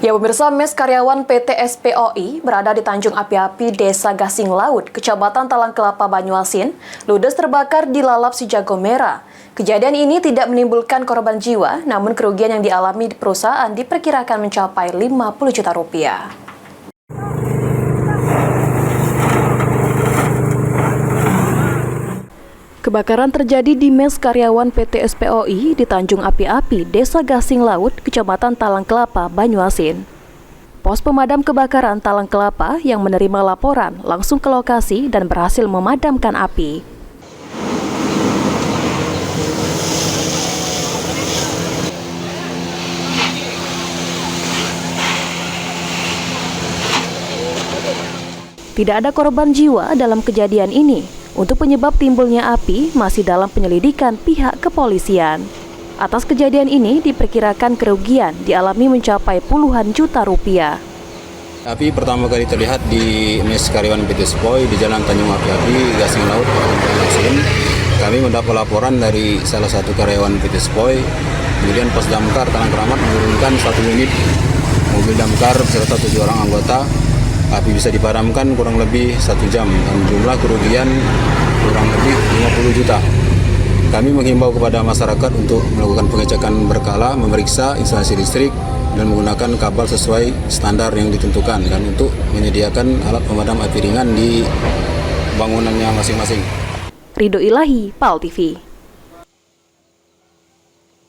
Ya pemirsa, mes karyawan PT SPOI berada di Tanjung Api-Api, Desa Gasing Laut, Kecamatan Talang Kelapa, Banyuasin, ludes terbakar di lalap si jago merah. Kejadian ini tidak menimbulkan korban jiwa, namun kerugian yang dialami di perusahaan diperkirakan mencapai 50 juta rupiah. Kebakaran terjadi di mes karyawan PT SPOI di Tanjung Api-Api, Desa Gasing Laut, Kecamatan Talang Kelapa, Banyuasin. Pos pemadam kebakaran Talang Kelapa yang menerima laporan langsung ke lokasi dan berhasil memadamkan api. Tidak ada korban jiwa dalam kejadian ini. Untuk penyebab timbulnya api masih dalam penyelidikan pihak kepolisian. Atas kejadian ini diperkirakan kerugian dialami mencapai puluhan juta rupiah. Api pertama kali terlihat di mes karyawan PT SPOI di Jalan Tanjung Api-Api, Gasing Laut, Banyuasin. Kami mendapat laporan dari salah satu karyawan PT SPOI. Kemudian pos damkar Talang Keramat menurunkan 1 unit mobil damkar beserta 7 orang anggota. Api bisa dipadamkan kurang lebih 1 jam dan jumlah kerugian kurang lebih 50 juta. Kami menghimbau kepada masyarakat untuk melakukan pengecekan berkala, memeriksa instalasi listrik dan menggunakan kabel sesuai standar yang ditentukan dan untuk menyediakan alat pemadam api ringan di bangunannya masing-masing. Ridho Ilahi, PAL TV.